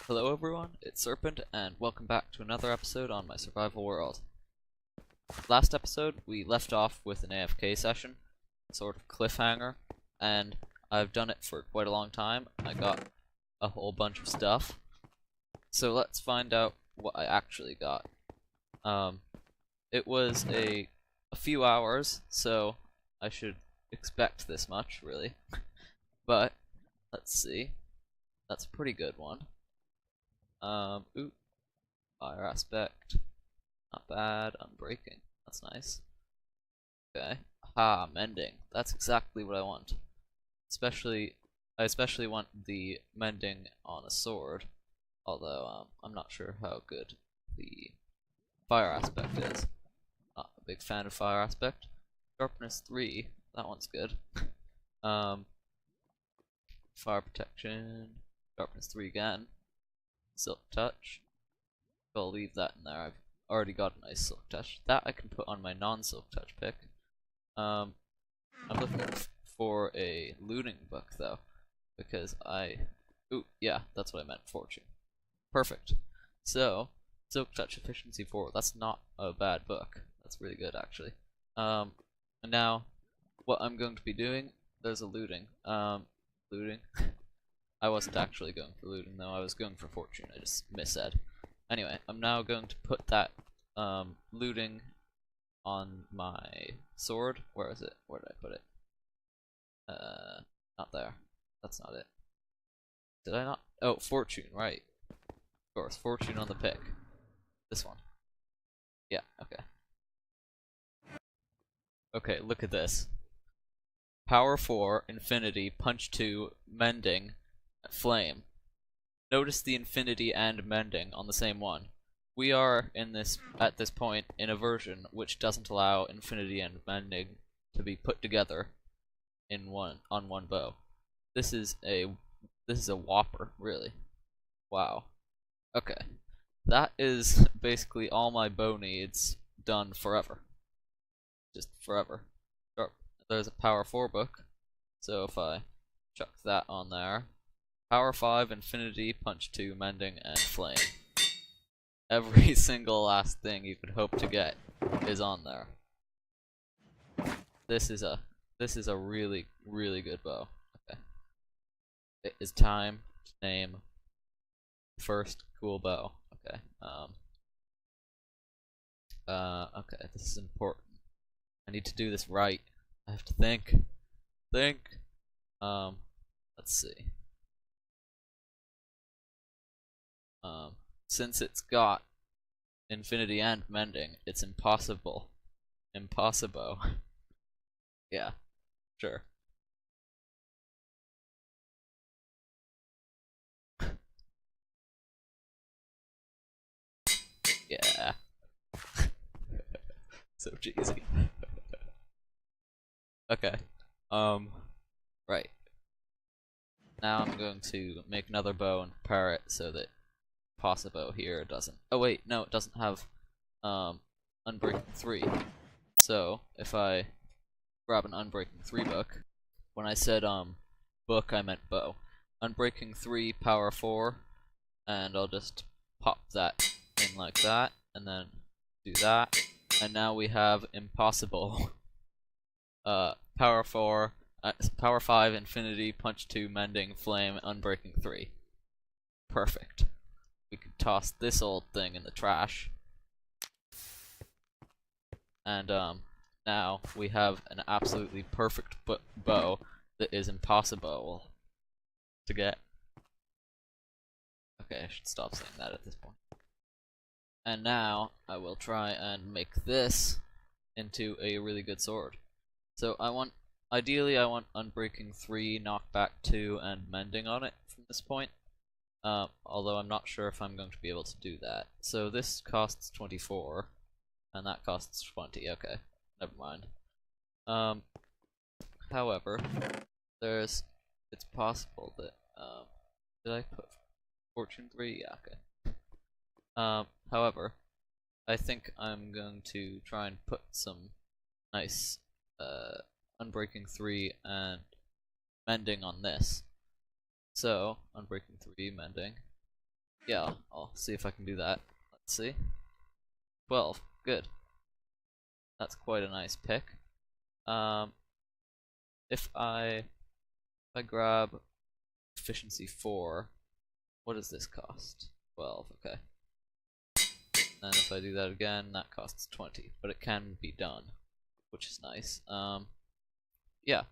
Hello everyone, it's Serpent, and welcome back to another episode on my survival world. Last episode, we left off with an AFK session, sort of cliffhanger, and I've done it for quite a long time. I got a whole bunch of stuff, so let's find out what I actually got. It was a few hours, so I should expect this much, really. But, let's see. That's a pretty good one. Ooh, fire aspect, not bad. Unbreaking, that's nice. Okay, aha, mending. That's exactly what I want. I especially want the mending on a sword. Although I'm not sure how good the fire aspect is. Not a big fan of fire aspect. Sharpness 3, that one's good. Fire protection, sharpness 3 again. Silk touch. I'll leave that in there. I've already got a nice silk touch. That I can put on my non-silk touch pick. I'm looking for a looting book though, because ooh, yeah, that's what I meant. Fortune. Perfect. So, silk touch efficiency 4. That's not a bad book. That's really good actually. And now, what I'm going to be doing. There's a looting. Looting. I wasn't actually going for looting though, I was going for fortune, I just missaid. Anyway, I'm now going to put that looting on my sword. Where is it? Where did I put it? Not there. That's not it. Did I not? Oh, fortune, right. Of course, fortune on the pick. This one. Yeah, okay. Okay, look at this. Power 4, infinity, punch 2, mending, flame. Notice the infinity and mending on the same one. We are at this point in a version which doesn't allow infinity and mending to be put together on one bow. This is a whopper, really. Wow. Okay. That is basically all my bow needs done forever. Just forever. There's a power 4 book. So if I chuck that on there, power 5, infinity, punch 2, mending, and flame. Every single last thing you could hope to get is on there. This is a really, really good bow. Okay. It is time to name the first cool bow. Okay. Okay, this is important. I need to do this right. I have to think. Let's see. Since it's got infinity and mending, it's impossible. Impossible. Yeah, sure. Yeah. So cheesy. Okay. Right. Now I'm going to make another bow and prepare it so that Possible here doesn't. Oh wait, no, it doesn't have Unbreaking 3. So if I grab an Unbreaking 3 book, when I said book I meant bow. Unbreaking 3 power 4, and I'll just pop that in like that, and then do that, and now we have impossible. Power 4, power 5, infinity, punch 2, mending, flame, unbreaking 3. Perfect. We could toss this old thing in the trash. And now we have an absolutely perfect bow that is impossible to get. Okay, I should stop saying that at this point. And now I will try and make this into a really good sword. So ideally I want Unbreaking 3, Knockback 2, and Mending on it from this point. Although I'm not sure if I'm going to be able to do that. So this costs 24, and that costs 20. Okay, never mind. However, it's possible that did I put Fortune 3? Yeah, okay. However, I think I'm going to try and put some nice Unbreaking 3 and Mending on this. So, Unbreaking 3, Mending. yeah, I'll see if I can do that. Let's see. 12. Good. That's quite a nice pick. If I grab efficiency 4, what does this cost? 12, okay. And if I do that again, that costs 20, but it can be done, which is nice. Yeah,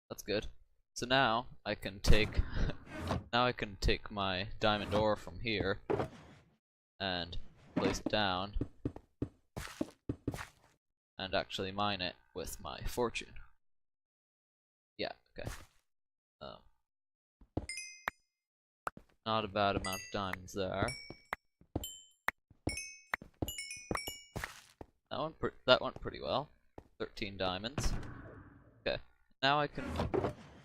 that's good. So now I can take my diamond ore from here and place it down and actually mine it with my fortune. Yeah, okay. Not a bad amount of diamonds there. That went pretty well. 13 diamonds. Okay, now I can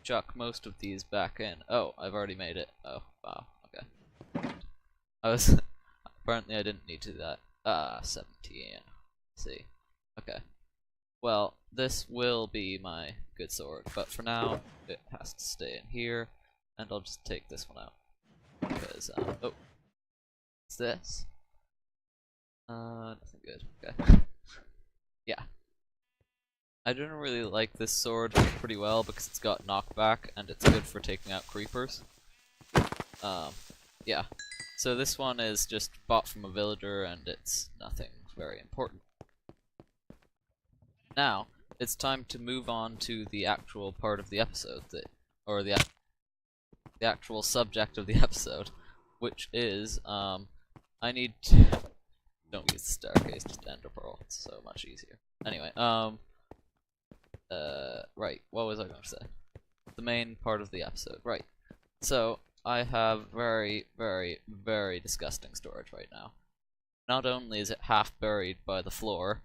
chuck most of these back in. Oh, I've already made it. Oh, wow. Okay. Apparently I didn't need to do that. 17. Let's see. Okay. Well, this will be my good sword, but for now it has to stay in here, and I'll just take this one out. Because, oh. What's this? Nothing good. Okay. Yeah. I didn't really like this sword pretty well because it's got knockback and it's good for taking out creepers. Yeah. So this one is just bought from a villager and it's nothing very important. Now, it's time to move on to the actual part of the episode or the actual subject of the episode, which is, I need to don't use the staircase, just ender pearl. It's so much easier. Anyway, right, what was I going to say? The main part of the episode, right. So, I have very, very, very disgusting storage right now. Not only is it half buried by the floor,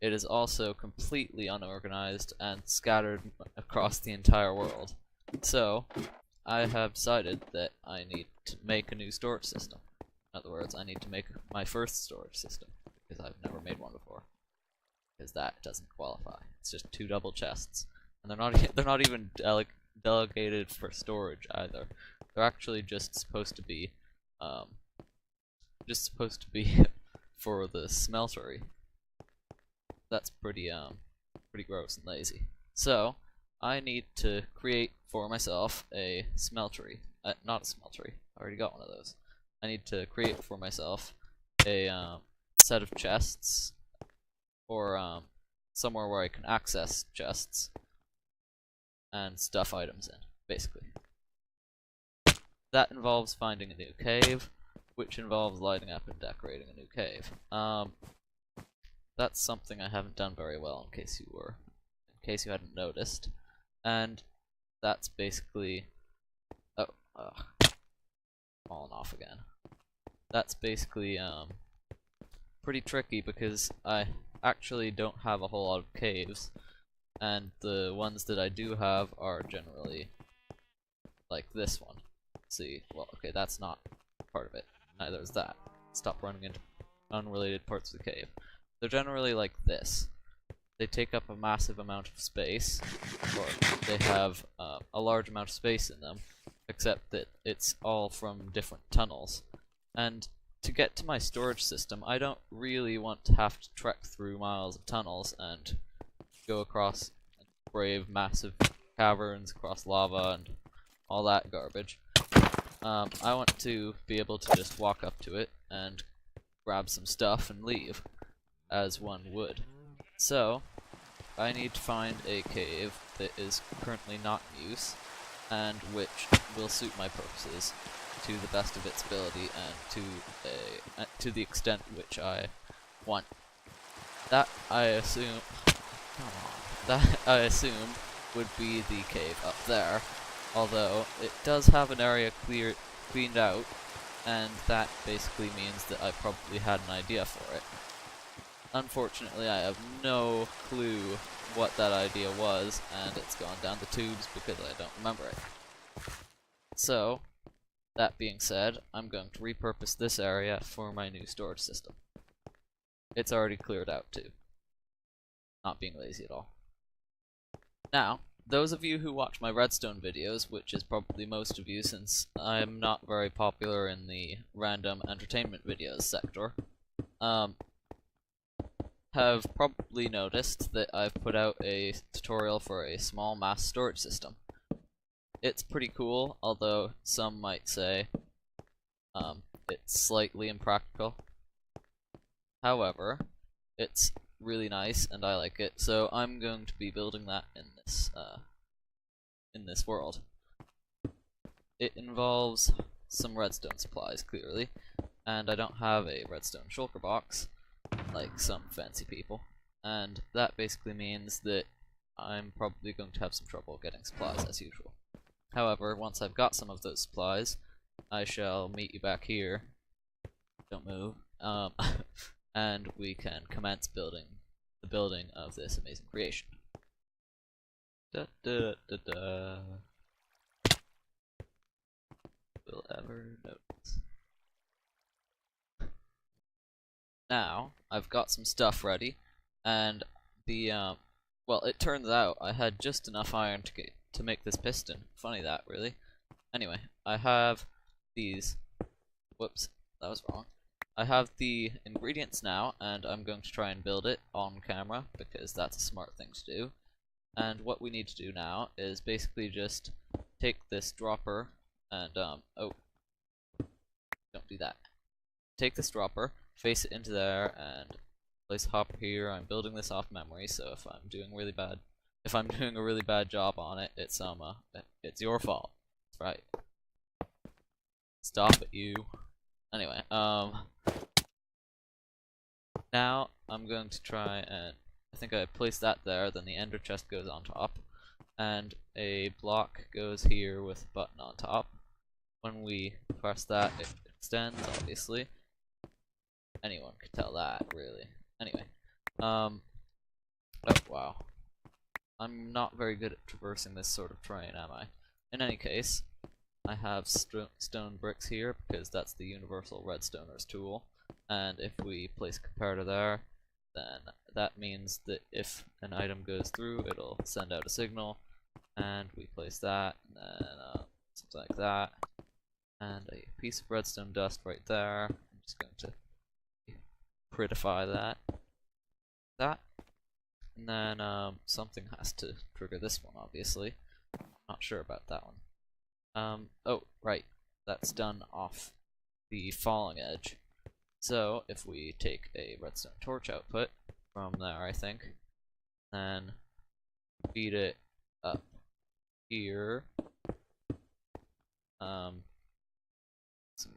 it is also completely unorganized and scattered across the entire world. So, I have decided that I need to make a new storage system. In other words, I need to make my first storage system, because I've never made one before. Because that doesn't qualify. It's just 2 double chests, and they're not even delegated for storage either. They're actually just supposed to be for the smeltery. That's pretty gross and lazy. So I need to create for myself a smeltery. Not a smeltery. I already got one of those. I need to create for myself a set of chests, or somewhere where I can access chests and stuff items in, basically. That involves finding a new cave, which involves lighting up and decorating a new cave. That's something I haven't done very well, in case you hadn't noticed, and that's basically falling off again. That's basically pretty tricky because I actually don't have a whole lot of caves, and the ones that I do have are generally like this one. Let's see, well, okay, that's not part of it. Neither is that. Stop running into unrelated parts of the cave. They're generally like this. They take up a massive amount of space, or they have a large amount of space in them, except that it's all from different tunnels. And to get to my storage system, I don't really want to have to trek through miles of tunnels and go across and brave massive caverns, across lava, and all that garbage. I want to be able to just walk up to it and grab some stuff and leave, as one would. So, I need to find a cave that is currently not in use, and which will suit my purposes to the best of its ability and to the extent which I want. That I assume would be the cave up there, although it does have an area cleaned out, and that basically means that I probably had an idea for it. Unfortunately, I have no clue what that idea was, and it's gone down the tubes because I don't remember it. So, that being said, I'm going to repurpose this area for my new storage system. It's already cleared out too. Not being lazy at all. Now, those of you who watch my redstone videos, which is probably most of you since I'm not very popular in the random entertainment videos sector, have probably noticed that I've put out a tutorial for a small mass storage system. It's pretty cool, although some might say it's slightly impractical. However, it's really nice and I like it, so I'm going to be building that in this world. It involves some redstone supplies, clearly, and I don't have a redstone shulker box like some fancy people, and that basically means that I'm probably going to have some trouble getting supplies as usual. However, once I've got some of those supplies, I shall meet you back here. Don't move. And we can commence building the building of this amazing creation. Da da da da. Will ever notice. Now, I've got some stuff ready, and the, well, it turns out I had just enough iron to make this piston. Funny that, really. Anyway, I have these, whoops, that was wrong. I have the ingredients now, and I'm going to try and build it on camera, because that's a smart thing to do. And what we need to do now is basically just take this dropper, and, oh, don't do that. Take this dropper, face it into there, and place a hopper here. I'm building this off memory, so if I'm doing a really bad job on it, it's your fault. That's right. Stop it, you. Anyway, now I'm going to try and I think I placed that there, then the ender chest goes on top, and a block goes here with a button on top. When we press that, it extends, obviously. Anyone could tell that, really. Anyway, oh wow. I'm not very good at traversing this sort of terrain, am I? In any case, I have stone bricks here, because that's the universal redstoner's tool, and if we place a comparator there, then that means that if an item goes through, it'll send out a signal, and we place that, and then something like that, and a piece of redstone dust right there. I'm just going to prettify that, and then something has to trigger this one, obviously. Not sure about that one. Oh, right, that's done off the falling edge. So, if we take a redstone torch output from there, I think, then feed it up here, some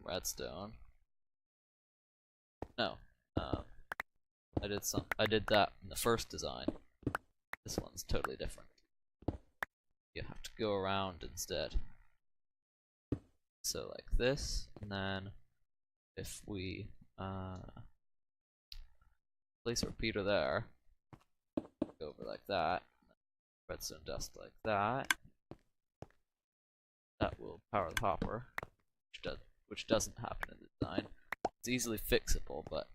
redstone. No, I did that in the first design. This one's totally different. You have to go around instead. So like this, and then if we place a repeater there, go over like that, redstone dust like that, that will power the hopper, which doesn't happen in the design. It's easily fixable, but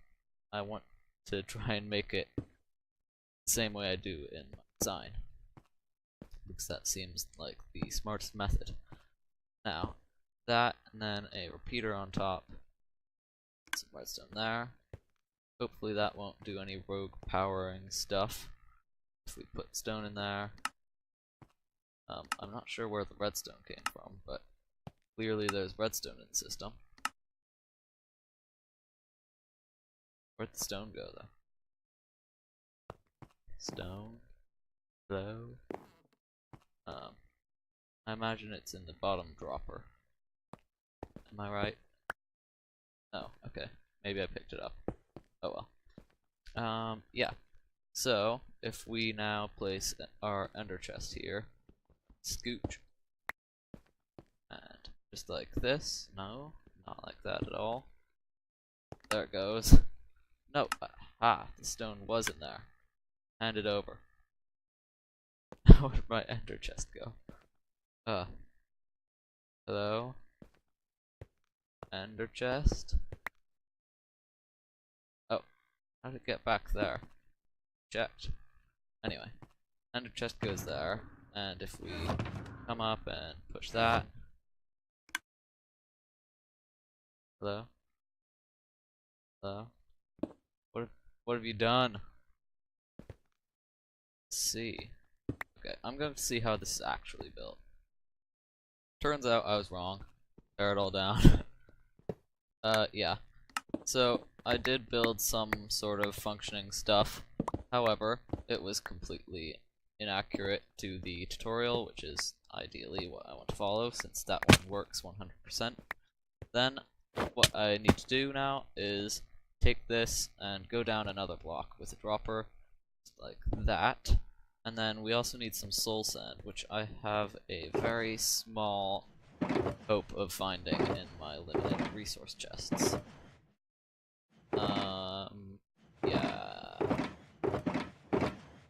I want to try and make it the same way I do in my design, because that seems like the smartest method. Now, that, and then a repeater on top, some redstone there. Hopefully that won't do any rogue powering stuff if we put stone in there. I'm not sure where the redstone came from, but clearly there's redstone in the system. Where'd the stone go, though? Stone? Hello? I imagine it's in the bottom dropper. Am I right? Oh, okay. Maybe I picked it up. Oh well. Yeah. So, if we now place our ender chest here, scooch, and just like this, no, not like that at all. There it goes. No, the stone was in there. Hand it over. Where did my ender chest go? Hello? Ender chest? Oh, how did it get back there? Checked. Anyway, ender chest goes there, And if we come up and push that. Hello? Hello? What have you done? Let's see. Okay, I'm going to see how this is actually built. Turns out I was wrong. Tear it all down. Yeah. So, I did build some sort of functioning stuff. However, it was completely inaccurate to the tutorial, which is ideally what I want to follow, since that one works 100%. Then, what I need to do now is take this and go down another block with a dropper, like that. And then we also need some soul sand, which I have a very small hope of finding in my limited resource chests. Yeah.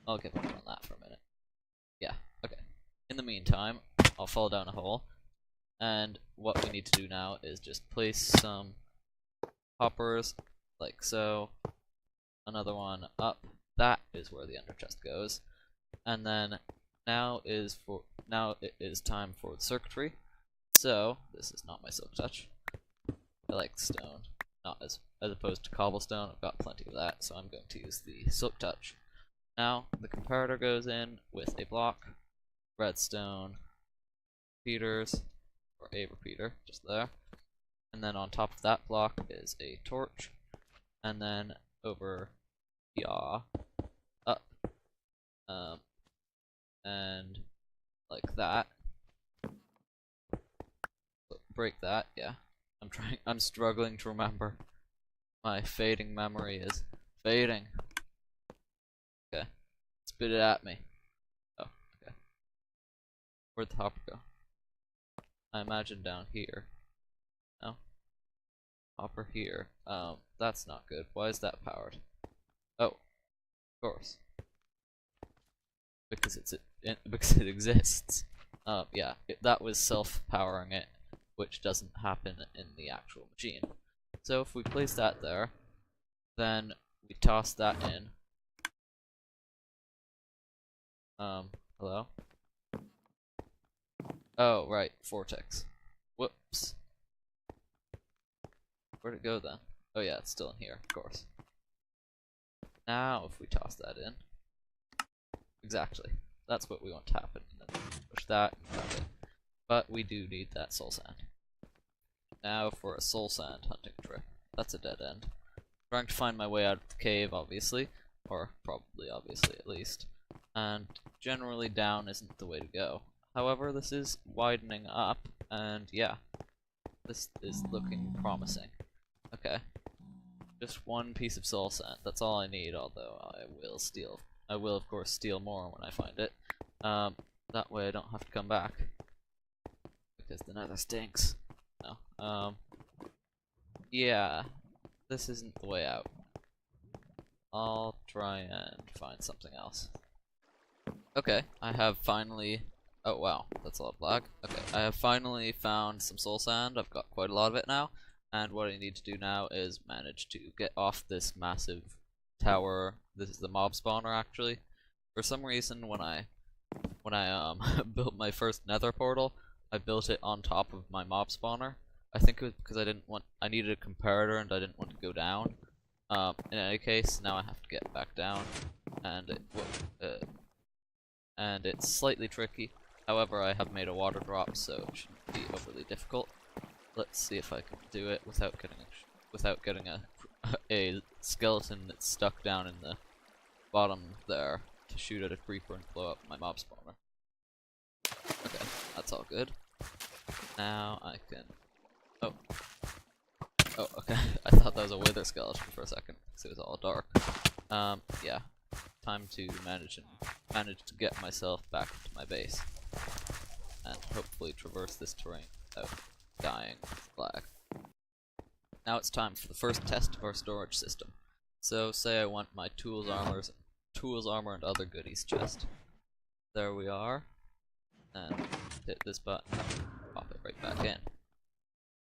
I'll get back on that for a minute. Yeah, okay. In the meantime, I'll fall down a hole, and what we need to do now is just place some hoppers, like so. Another one up. That is where the ender chest goes. And then now it is time for the circuitry. So this is not my silk touch. I like stone, not as opposed to cobblestone. I've got plenty of that, so I'm going to use the silk touch. Now the comparator goes in with a block, redstone, repeaters, or a repeater, just there. And then on top of that block is a torch, and then over here, up, and like that. Break that, yeah. I'm struggling to remember. My fading memory is fading. Okay. Spit it at me. Oh, okay. Where'd the hopper go? I imagine down here. No? Hopper here. That's not good. Why is that powered? Oh, of course. Because because it exists. Yeah, that was self-powering it, which doesn't happen in the actual machine. So if we place that there, then we toss that in. Hello? Oh, right, vortex. Whoops. Where'd it go then? Oh yeah, it's still in here, of course. Now if we toss that in, exactly, that's what we want to happen. And then push that and grab it. But we do need that soul sand. Now for a soul sand hunting trip. That's a dead end. I'm trying to find my way out of the cave, obviously, or probably obviously at least. And generally down isn't the way to go. However, this is widening up, and yeah, this is looking promising. Okay, just one piece of soul sand. That's all I need. Although I will of course steal more when I find it. That way I don't have to come back because the nether stinks. No. Yeah, this isn't the way out. I'll try and find something else. Okay, I have finally. Oh wow, that's a lot of lag. Okay, I have finally found some soul sand. I've got quite a lot of it now, and what I need to do now is manage to get off this massive tower. This is the mob spawner, actually. For some reason, when I built my first nether portal, I built it on top of my mob spawner. I think it was because I needed a comparator and I didn't want to go down. In any case, now I have to get back down, and it's slightly tricky. However, I have made a water drop, so it shouldn't be overly difficult. Let's see if I can do it without getting a skeleton that's stuck down in the bottom there to shoot at a creeper and blow up my mob spawner. Okay, that's all good. Now I can. Oh, okay. I thought that was a wither skeleton for a second because it was all dark. Yeah. Time to manage to get myself back to my base and hopefully traverse this terrain without dying with lag. Now it's time for the first test of our storage system. So say I want my tools, armor, and other goodies chest. There we are. And hit this button, pop it right back in.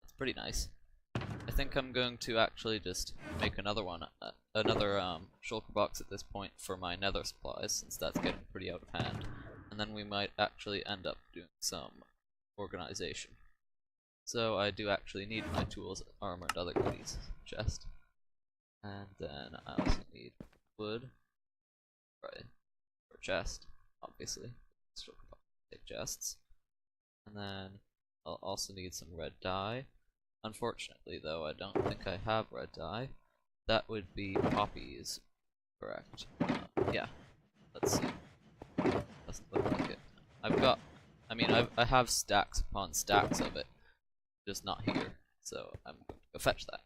That's pretty nice. I think I'm going to actually just make another shulker box at this point for my nether supplies, since that's getting pretty out of hand. and then we might actually end up doing some organization. So I do actually need my tools, armor, and other goodies chest. And then I also need wood, right, for chest, obviously. Still take chests. And then I'll also need some red dye. Unfortunately, though, I don't think I have red dye. That would be poppies, correct? Yeah. Let's see. Doesn't look like it. I have stacks upon stacks of it, just not here. So I'm going to go fetch that.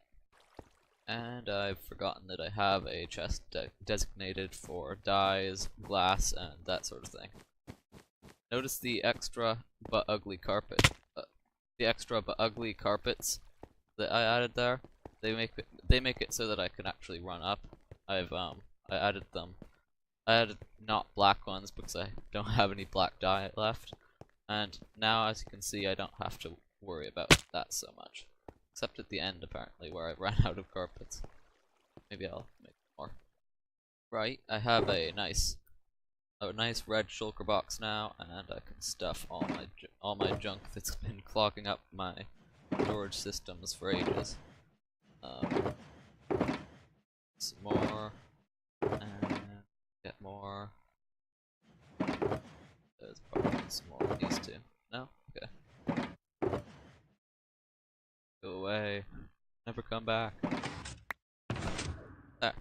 And I've forgotten that I have a chest designated for dyes, glass, and that sort of thing. Notice the extra but ugly carpet. The extra but ugly carpets that I added there. They make it so that I can actually run up. I added them. I added not black ones because I don't have any black dye left. And now, as you can see, I don't have to worry about that so much. Except at the end, apparently, where I ran out of carpets. Maybe I'll make more. Right, I have a nice red shulker box now, and I can stuff all my junk that's been clogging up my storage systems for ages. Some more, and get more. There's probably some more of these two. No? Okay. Go away. Never come back. There.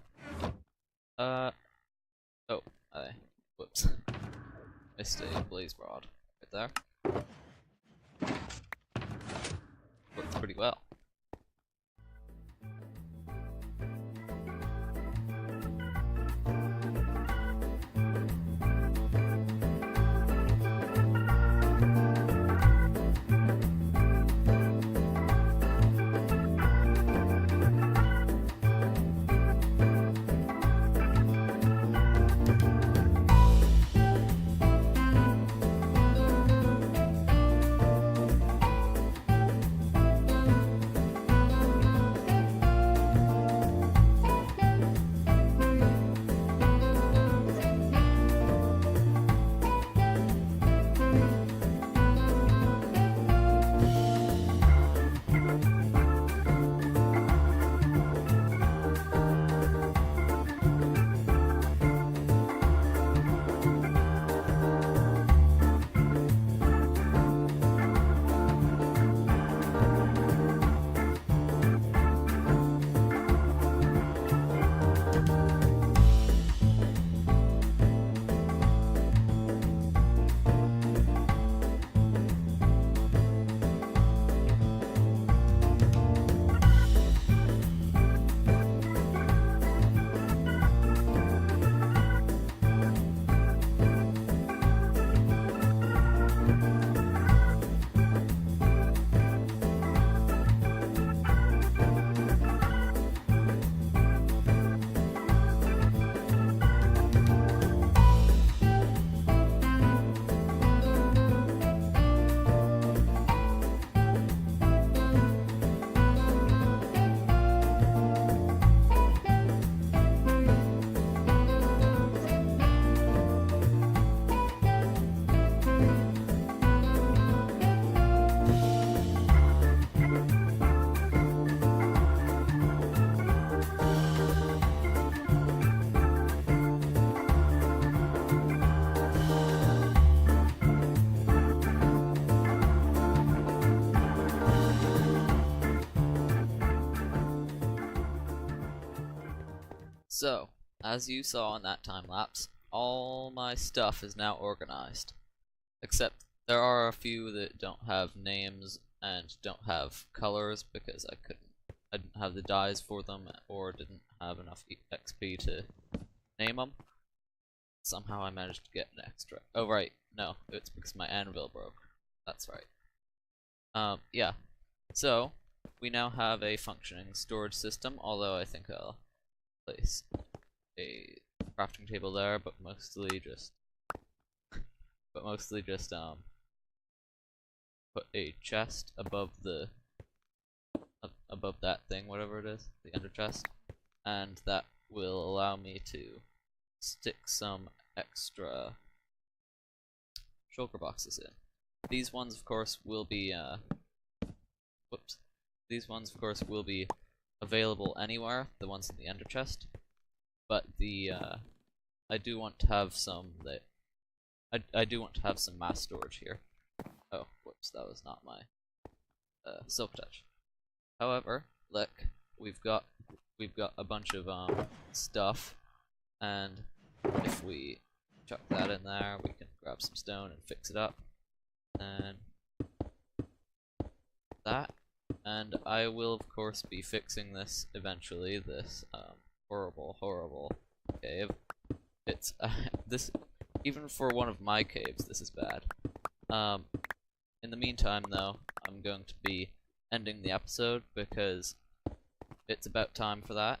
Oh, whoops. Missed a blaze rod right there. Works pretty well. So, as you saw in that time lapse, all my stuff is now organized. Except there are a few that don't have names and don't have colors because I didn't have the dyes for them or didn't have enough XP to name them. Somehow I managed to get an extra. Oh right, no, it's because my anvil broke. That's right. Yeah. So, we now have a functioning storage system, although I think I'll place a crafting table there, but mostly just put a chest above that thing, whatever it is, the ender chest, and that will allow me to stick some extra shulker boxes in. These ones, of course, will be These ones, of course, will be available anywhere. The ones in the ender chest, but I do want to have some I do want to have some mass storage here. Oh, whoops, that was not my silk touch. However, look, we've got a bunch of stuff, and if we chuck that in there, we can grab some stone and fix it up, and that. And I will, of course, be fixing this eventually. This horrible cave. It's this, even for one of my caves, this is bad. In the meantime, though, I'm going to be ending the episode because it's about time for that.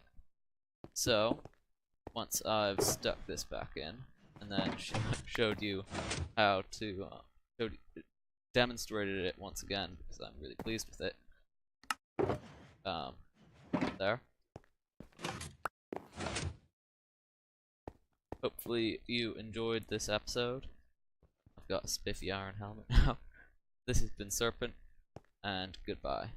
So, once I've stuck this back in, and then showed you how to demonstrated it once again, because I'm really pleased with it. There. Hopefully you enjoyed this episode. I've got a spiffy iron helmet now. This has been Serpent, and goodbye.